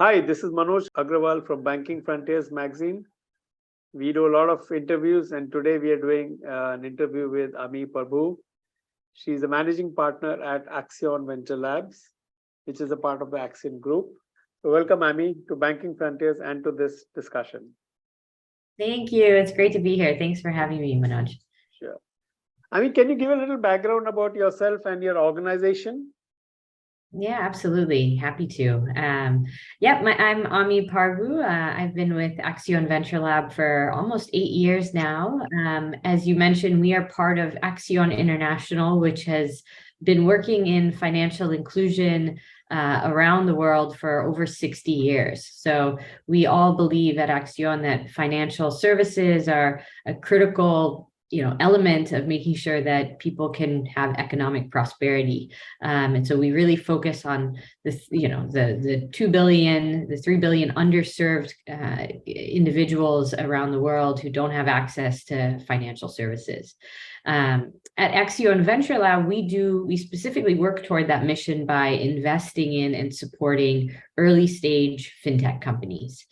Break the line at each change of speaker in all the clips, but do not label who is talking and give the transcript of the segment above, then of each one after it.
Hi, this is Manoj Agrawal from Banking Frontiers magazine. We do a lot of interviews, and today we are doing an interview with Amee Parbhoo. She's a managing partner at Accion Venture Labs, which is a part of the Accion Group. So welcome, Amee, to Banking Frontiers and to this discussion.
Thank you. It's great to be here. Thanks for having me, Manoj.
Sure. Amee, can you give a little background about yourself and your organization?
Yeah, absolutely. Happy to. I'm Amee Parbhoo. I've been with Accion Venture Lab for almost 8 years now. As you mentioned, we are part of Accion International, which has been working in financial inclusion around the world for over 60 years. So we all believe at Accion that financial services are a critical element of making sure that people can have economic prosperity. And so we really focus on the 2 billion, the 3 billion underserved individuals around the world who don't have access to financial services. At Accion Venture Lab, we specifically work toward that mission by investing in and supporting early stage fintech companies.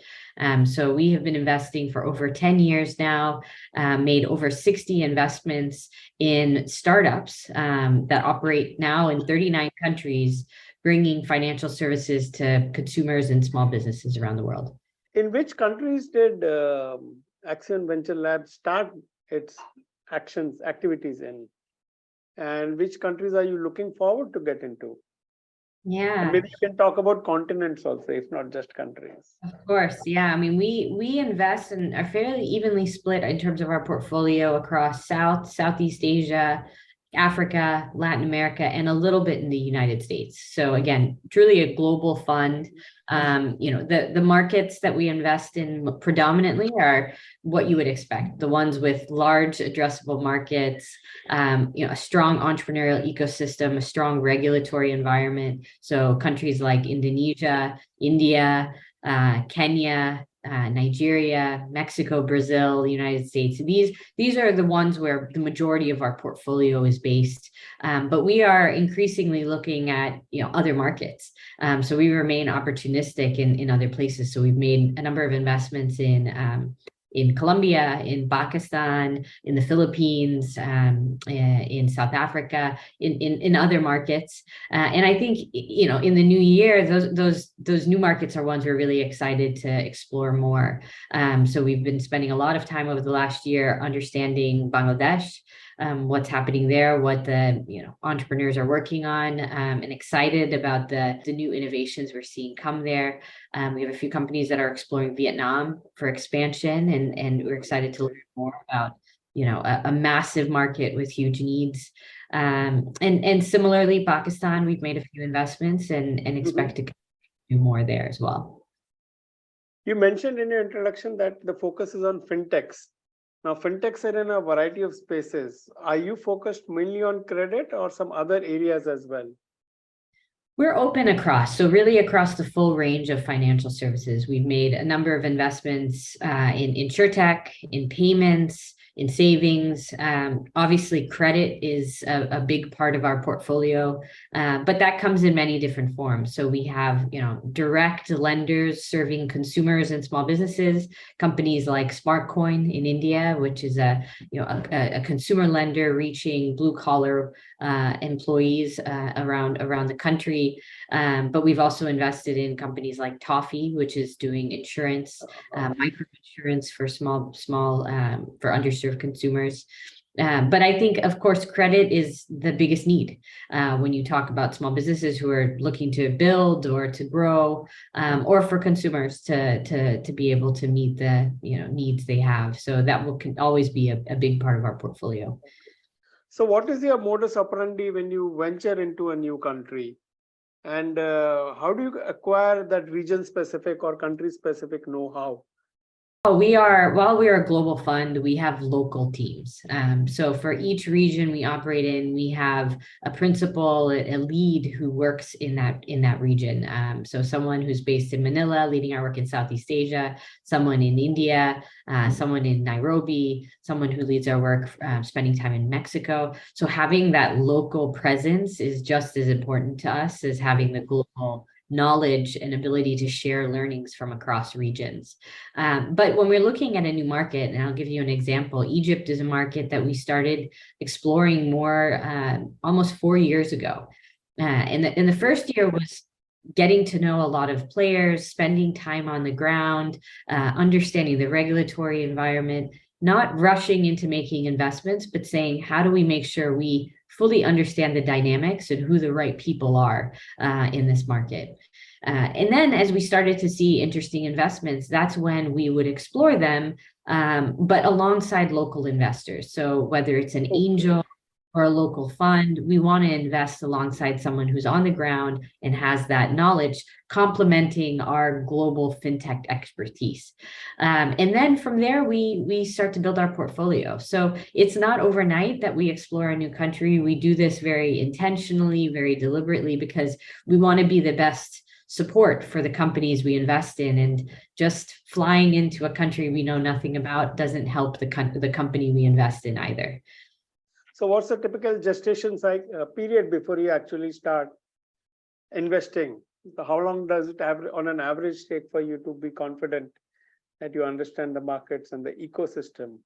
So we have been investing for over 10 years now, made over 60 investments in startups that operate now in 39 countries, bringing financial services to consumers and small businesses around the world.
In which countries did Accion Venture Lab start its activities in? And which countries are you looking forward to get into?
Yeah.
And maybe you can talk about continents also, if not just countries.
Of course. Yeah. I mean, we invest and are fairly evenly split in terms of our portfolio across Southeast Asia, Africa, Latin America, and a little bit in the United States. So again, truly a global fund. The markets that we invest in predominantly are what you would expect, the ones with large addressable markets, a strong entrepreneurial ecosystem, a strong regulatory environment. So countries like Indonesia, India, Kenya, Nigeria, Mexico, Brazil, the United States. These are the ones where the majority of our portfolio is based. But we are increasingly looking at other markets. So we remain opportunistic in other places. So we've made a number of investments in Colombia, in Pakistan, in the Philippines, in South Africa, in other markets. And I think, in the new year, those new markets are ones we're really excited to explore more. So we've been spending a lot of time over the last year understanding Bangladesh, what's happening there, what the entrepreneurs are working on, and excited about the new innovations we're seeing come there. We have a few companies that are exploring Vietnam for expansion, and we're excited to learn more about a massive market with huge needs. And similarly, Pakistan, we've made a few investments and expect to do more there as well.
You mentioned in your introduction that the focus is on fintechs. Now, fintechs are in a variety of spaces. Are you focused mainly on credit or some other areas as well?
We're open across, so really across the full range of financial services. We've made a number of investments in insurtech, in payments, in savings. Obviously, credit is a big part of our portfolio, but that comes in many different forms. So we have, direct lenders serving consumers and small businesses, companies like SmartCoin in India, which is a consumer lender reaching blue collar employees around the country. But we've also invested in companies like Toffee, which is doing insurance, microinsurance for for underserved consumers. But I think, of course, credit is the biggest need when you talk about small businesses who are looking to build or to grow, or for consumers to be able to meet the needs they have. So that can always be a big part of our portfolio.
So what is your modus operandi when you venture into a new country? And how do you acquire that region-specific or country-specific know-how?
While we are a global fund, we have local teams. So for each region we operate in, we have a principal, a lead who works in that region. So someone who's based in Manila, leading our work in Southeast Asia, someone in India, someone in Nairobi, someone who leads our work spending time in Mexico. So having that local presence is just as important to us as having the global knowledge and ability to share learnings from across regions. But when we're looking at a new market, and I'll give you an example, Egypt is a market that we started exploring more almost 4 years ago. And the first year was getting to know a lot of players, spending time on the ground, understanding the regulatory environment, not rushing into making investments, but saying, how do we make sure we fully understand the dynamics and who the right people are in this market? And then as we started to see interesting investments, that's when we would explore them, but alongside local investors. So whether it's an angel or a local fund, we want to invest alongside someone who's on the ground and has that knowledge, complementing our global fintech expertise. And then from there, we start to build our portfolio. So it's not overnight that we explore a new country. We do this very intentionally, very deliberately, because we want to be the best support for the companies we invest in. And just flying into a country we know nothing about doesn't help the company we invest in either.
So what's the typical gestation period before you actually start investing? So how long does it on an average take for you to be confident that you understand the markets and the ecosystem?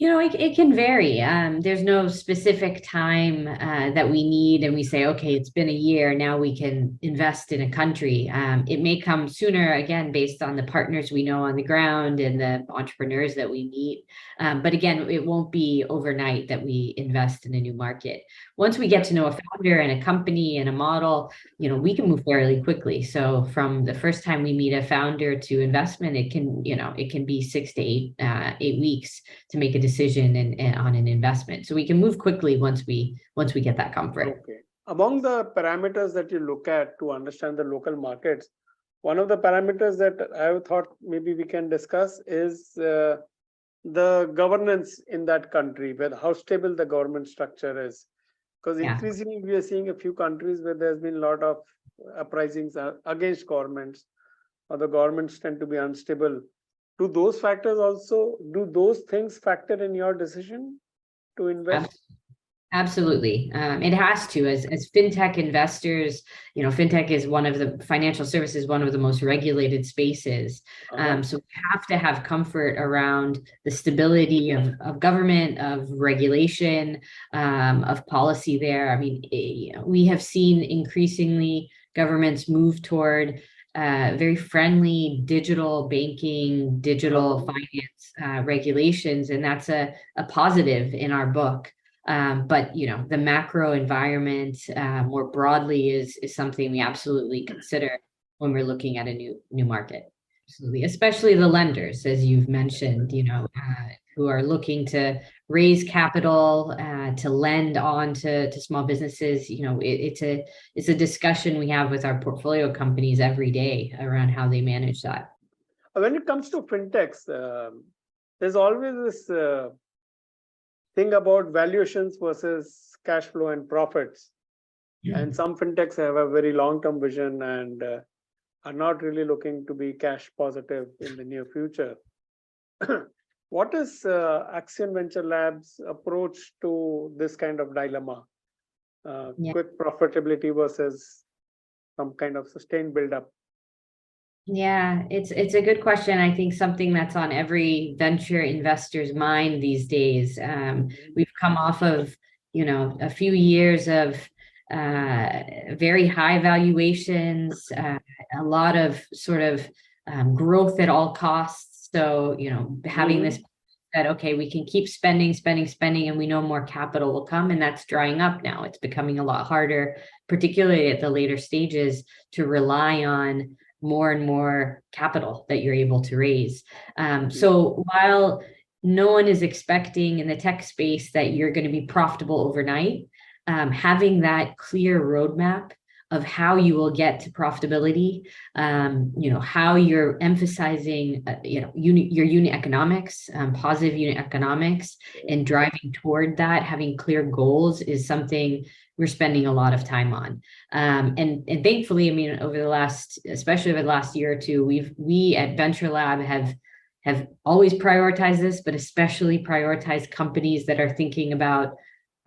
It can vary. There's no specific time that we need and we say, okay, it's been a year, now we can invest in a country. It may come sooner, again, based on the partners we know on the ground and the entrepreneurs that we meet. But again, it won't be overnight that we invest in a new market. Once we get to know a founder and a company and a model, we can move fairly quickly. So from the first time we meet a founder to investment, it can be 6 to 8 weeks to make a decision and on an investment. So we can move quickly once we get that comfort.
Okay. Among the parameters that you look at to understand the local markets, one of the parameters that I thought maybe we can discuss is the governance in that country, how stable the government structure is. Because increasingly we are seeing a few countries where there's been a lot of uprisings against governments, or the governments tend to be unstable. Do those things factor in your decision to invest?
Absolutely. It has to, as fintech investors, fintech is one of the financial services, one of the most regulated spaces. So we have to have comfort around the stability of government, of regulation, of policy there. I mean, we have seen increasingly governments move toward very friendly digital banking, digital finance regulations, and that's a positive in our book. But the macro environment more broadly is something we absolutely consider when we're looking at a new market. Absolutely, especially the lenders, as you've mentioned, who are looking to raise capital to lend on to small businesses. It's a discussion we have with our portfolio companies every day around how they manage that.
When it comes to fintechs, there's always this thing about valuations versus cash flow and profits. And some fintechs have a very long-term vision and are not really looking to be cash positive in the near future. What is Accion Venture Lab's approach to this kind of dilemma? Quick profitability versus some kind of sustained build-up?
Yeah, it's a good question. I think something that's on every venture investor's mind these days. We've come off of, a few years of very high valuations, a lot of sort of growth at all costs. So, having this that, okay, we can keep spending, and we know more capital will come, and that's drying up now. It's becoming a lot harder, particularly at the later stages, to rely on more and more capital that you're able to raise. So while no one is expecting in the tech space that you're going to be profitable overnight, having that clear roadmap of how you will get to profitability, how you're emphasizing, your unit economics, positive unit economics, and driving toward that, having clear goals is something we're spending a lot of time on. And thankfully, I mean, especially over the last year or two, we at Venture Lab have always prioritized this, but especially prioritized companies that are thinking about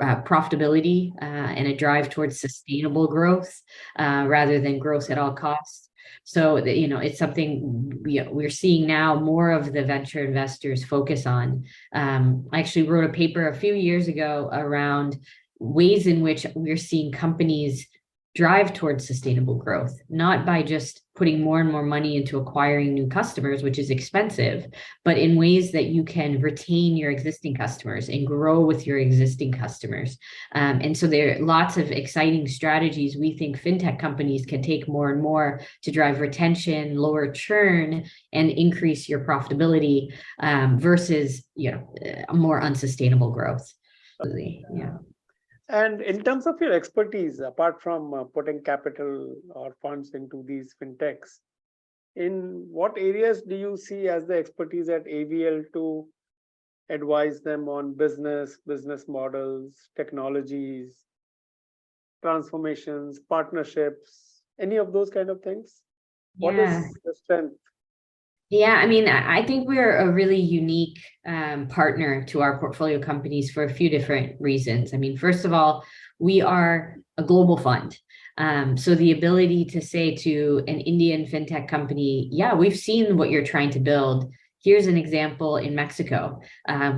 profitability and a drive towards sustainable growth rather than growth at all costs. So, it's something we're seeing now more of the venture investors focus on. I actually wrote a paper a few years ago around ways in which we're seeing companies drive towards sustainable growth, not by just putting more and more money into acquiring new customers, which is expensive, but in ways that you can retain your existing customers and grow with your existing customers. And so there are lots of exciting strategies we think fintech companies can take more and more to drive retention, lower churn, and increase your profitability versus a more unsustainable growth. Yeah.
And in terms of your expertise, apart from putting capital or funds into these fintechs, in what areas do you see as the expertise at AVL to advise them on business models, technologies, transformations, partnerships, any of those kind of things? What
Yeah.
is the strength?
Yeah, I mean, I think we're a really unique partner to our portfolio companies for a few different reasons. I mean, first of all, we are a global fund. So the ability to say to an Indian fintech company, yeah, we've seen what you're trying to build. Here's an example in Mexico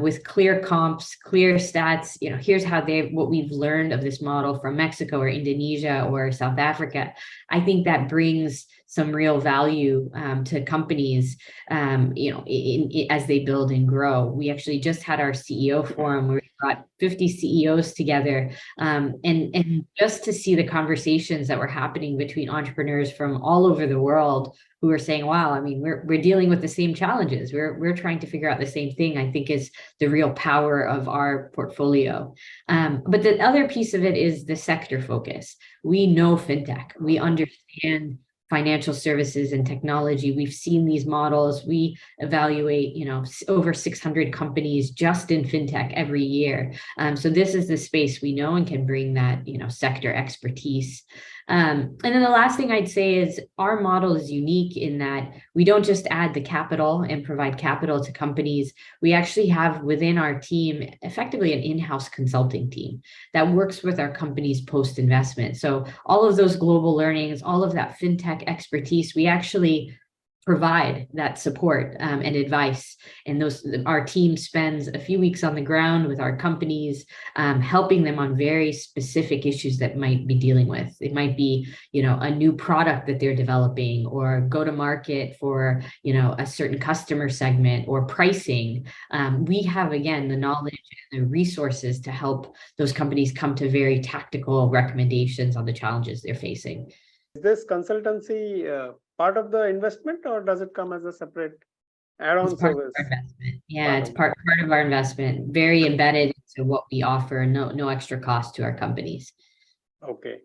with clear comps, clear stats. Here's what we've learned of this model from Mexico or Indonesia or South Africa. I think that brings some real value to companies, as they build and grow. We actually just had our CEO forum where we brought 50 CEOs together, and just to see the conversations that were happening between entrepreneurs from all over the world who are saying, wow, I mean, we're dealing with the same challenges. We're trying to figure out the same thing, I think is the real power of our portfolio. But the other piece of it is the sector focus. We know fintech. We understand financial services and technology. We've seen these models. We evaluate, over 600 companies just in fintech every year. So this is the space we know and can bring that, sector expertise. And then the last thing I'd say is our model is unique in that we don't just add the capital and provide capital to companies. We actually have within our team effectively an in-house consulting team that works with our companies post-investment. So all of those global learnings, all of that fintech expertise, we actually provide that support and advice. And our team spends a few weeks on the ground with our companies, helping them on very specific issues that might be dealing with. It might be, a new product that they're developing, or go to market for, a certain customer segment, or pricing. We have, again, the knowledge and the resources to help those companies come to very tactical recommendations on the challenges they're facing.
Is this consultancy part of the investment, or does it come as a separate add-on service?
Yeah, it's part of our investment, very embedded into what we offer, no extra cost to our companies.
Okay.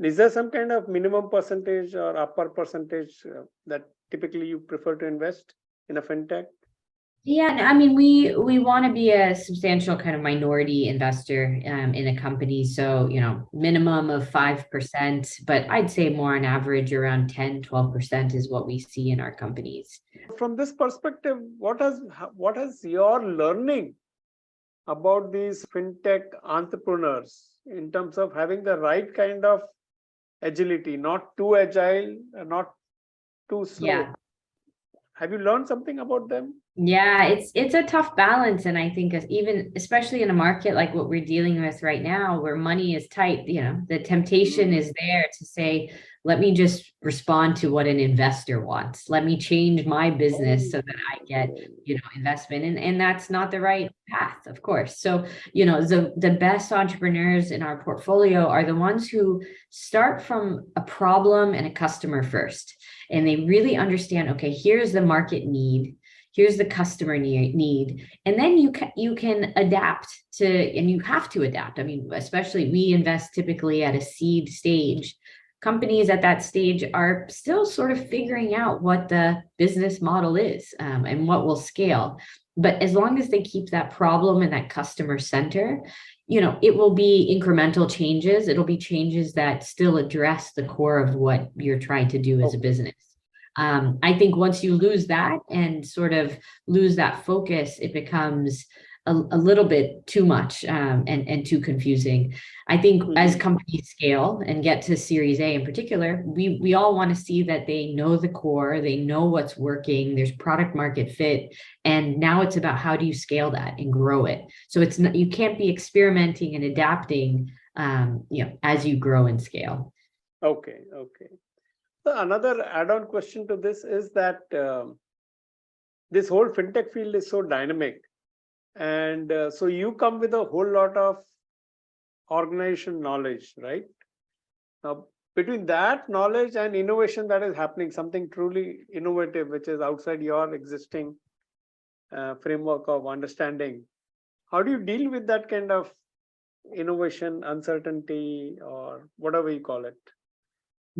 Is there some kind of minimum percentage or upper percentage that typically you prefer to invest in a fintech?
Yeah, I mean, we want to be a substantial kind of minority investor in a company. So, minimum of 5%, but I'd say more on average around 10, 12% is what we see in our companies.
From this perspective, what has your learning about these fintech entrepreneurs in terms of having the right kind of agility, not too agile, not too slow?
Yeah.
Have you learned something about them?
Yeah, it's a tough balance. And I think especially in a market like what we're dealing with right now, where money is tight, the temptation is there to say, let me just respond to what an investor wants. Let me change my business so that I get, investment. And that's not the right path, of course. So, the best entrepreneurs in our portfolio are the ones who start from a problem and a customer first. And they really understand, okay, here's the market need. Here's the customer need. And then you can adapt to, and you have to adapt. I mean, especially we invest typically at a seed stage. Companies at that stage are still sort of figuring out what the business model is and what will scale. But as long as they keep that problem and that customer center, it will be incremental changes. It'll be changes that still address the core of what you're trying to do as a business. I think once you lose that and sort of lose that focus, it becomes a little bit too much and too confusing. I think as companies scale and get to Series A in particular, we all want to see that they know the core, they know what's working, there's product market fit, and now it's about how do you scale that and grow it. So it's not, you can't be experimenting and adapting, as you grow and scale.
Okay. So another add-on question to this is that this whole fintech field is so dynamic, and so you come with a whole lot of organization knowledge, right? Now, between that knowledge and innovation that is happening, something truly innovative, which is outside your existing framework of understanding, how do you deal with that kind of innovation, uncertainty, or whatever you call it,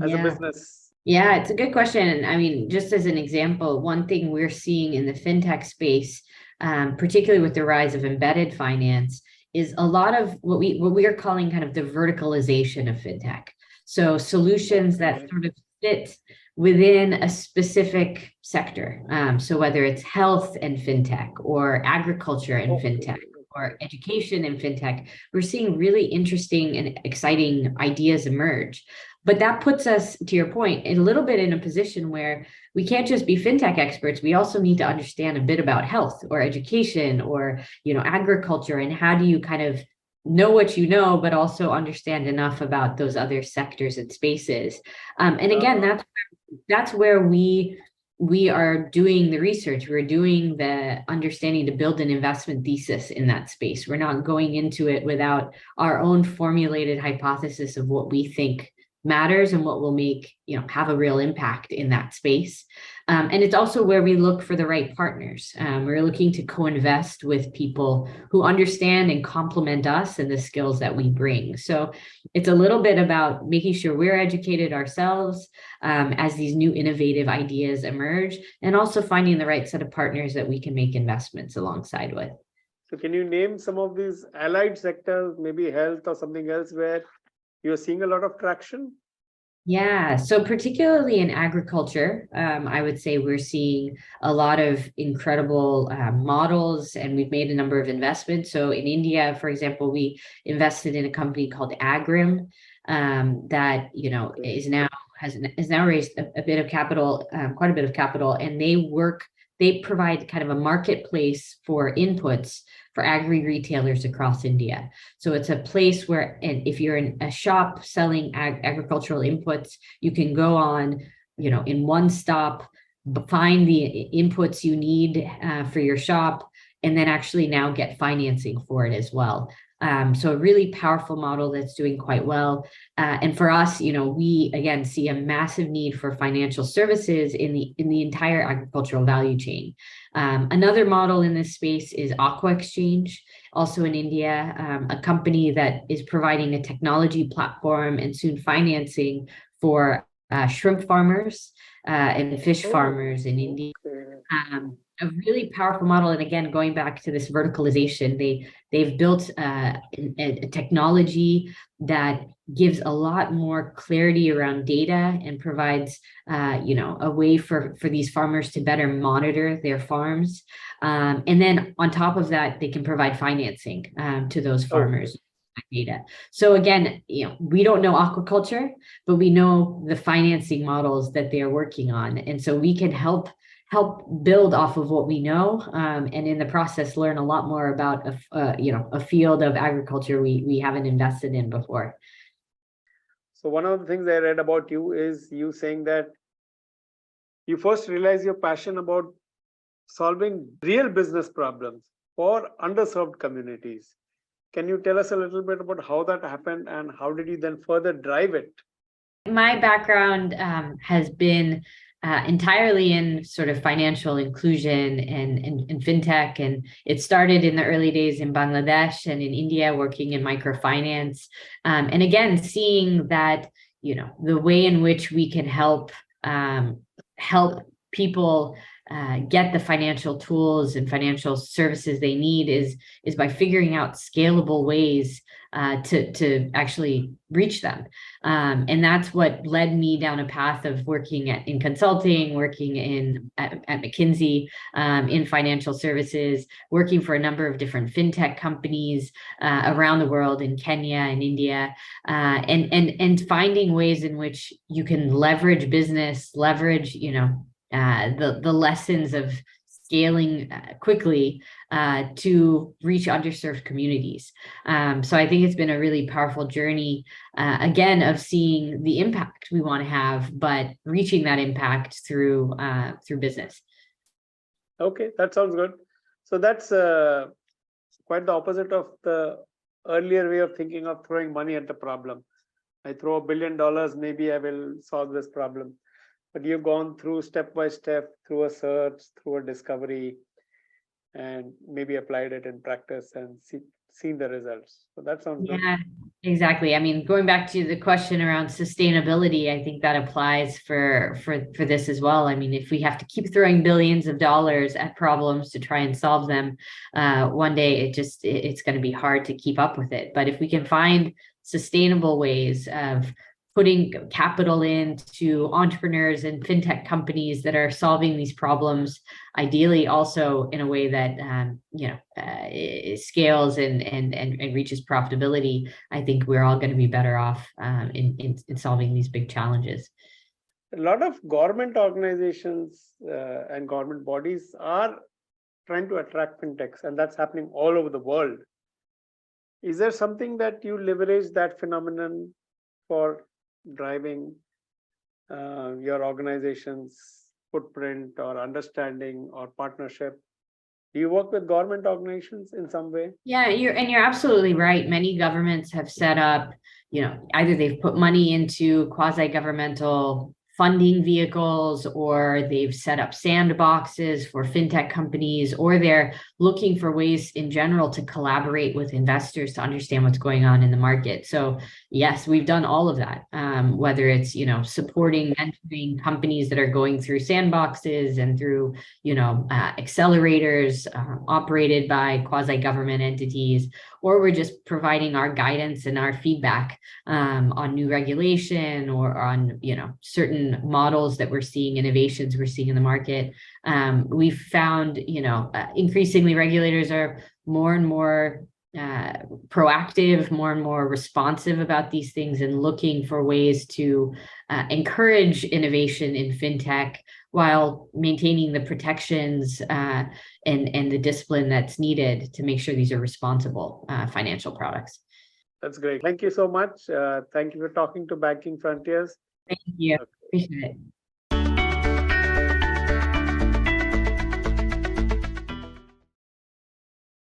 as a business?
Yeah, it's a good question. I mean, just as an example, one thing we're seeing in the fintech space, particularly with the rise of embedded finance, is a lot of what we are calling kind of the verticalization of fintech. So solutions that sort of fit within a specific sector. So whether it's health and fintech, or agriculture and fintech, or education and fintech, we're seeing really interesting and exciting ideas emerge. But that puts us, to your point, a little bit in a position where we can't just be fintech experts. We also need to understand a bit about health or education or, agriculture, and how do you kind of know what you know, but also understand enough about those other sectors and spaces. And again, that's where we are doing the research. We're doing the understanding to build an investment thesis in that space. We're not going into it without our own formulated hypothesis of what we think matters and what will make, have a real impact in that space. And it's also where we look for the right partners. We're looking to co-invest with people who understand and complement us and the skills that we bring. So it's a little bit about making sure we're educated ourselves as these new innovative ideas emerge, and also finding the right set of partners that we can make investments alongside with.
So can you name some of these allied sectors, maybe health or something else, where you're seeing a lot of traction?
Yeah, so particularly in agriculture, I would say we're seeing a lot of incredible models, and we've made a number of investments. So in India, for example, we invested in a company called Agrim that is now raised a bit of capital, quite a bit of capital, and they provide kind of a marketplace for inputs for agri retailers across India. So it's a place where, and if you're in a shop selling agricultural inputs, you can go on, in one stop, find the inputs you need for your shop, and then actually now get financing for it as well. So a really powerful model that's doing quite well. And for us, we again see a massive need for financial services in the entire agricultural value chain. Another model in this space is Aqua Exchange, also in India, a company that is providing a technology platform and soon financing for shrimp farmers and fish farmers in India. A really powerful model. And again, going back to this verticalization, they've built a technology that gives a lot more clarity around data and provides a way for these farmers to better monitor their farms. And then on top of that, they can provide financing to those farmers. Data. So again, we don't know aquaculture, but we know the financing models that they're working on. And so we can help build off of what we know, and in the process learn a lot more about a field of agriculture we haven't invested in before.
So one of the things I read about you is you saying that you first realize your passion about solving real business problems for underserved communities. Can you tell us a little bit about how that happened, and how did you then further drive it?
My background has been entirely in sort of financial inclusion and fintech. And it started in the early days in Bangladesh and in India, working in microfinance. And again, seeing that, the way in which we can help people get the financial tools and financial services they need is by figuring out scalable ways to actually reach them. And that's what led me down a path of working in consulting, working at McKinsey, in financial services, working for a number of different fintech companies around the world, in Kenya and India, and finding ways in which you can leverage business, leverage, the lessons of scaling quickly to reach underserved communities. So I think it's been a really powerful journey, again, of seeing the impact we want to have, but reaching that impact through business.
Okay, that sounds good. So that's quite the opposite of the earlier way of thinking of throwing money at the problem. I throw $1 billion, maybe I will solve this problem. But you've gone through step by step, through a search, through a discovery, and maybe applied it in practice and seen the results. So that sounds good.
Yeah, exactly. I mean, going back to the question around sustainability, I think that applies for this as well. I mean, if we have to keep throwing billions of dollars at problems to try and solve them, one day it's going to be hard to keep up with it. But if we can find sustainable ways of putting capital into entrepreneurs and fintech companies that are solving these problems, ideally also in a way that scales and reaches profitability, I think we're all going to be better off in solving these big challenges.
A lot of government organizations and government bodies are trying to attract fintechs, and that's happening all over the world. Is there something that you leverage that phenomenon for driving your organization's footprint or understanding or partnership? Do you work with government organizations in some way?
Yeah, you're absolutely right. Many governments have set up, either they've put money into quasi-governmental funding vehicles, or they've set up sandboxes for fintech companies, or they're looking for ways in general to collaborate with investors to understand what's going on in the market. So yes, we've done all of that, whether it's, supporting, mentoring companies that are going through sandboxes and through, accelerators operated by quasi-government entities, or we're just providing our guidance and our feedback on new regulation or on, certain models that we're seeing, innovations we're seeing in the market. We've found, increasingly regulators are more and more proactive, more and more responsive about these things, and looking for ways to encourage innovation in fintech while maintaining the protections and the discipline that's needed to make sure these are responsible financial products.
That's great. Thank you so much. Thank you for talking to Banking Frontiers.
Thank you. Appreciate it.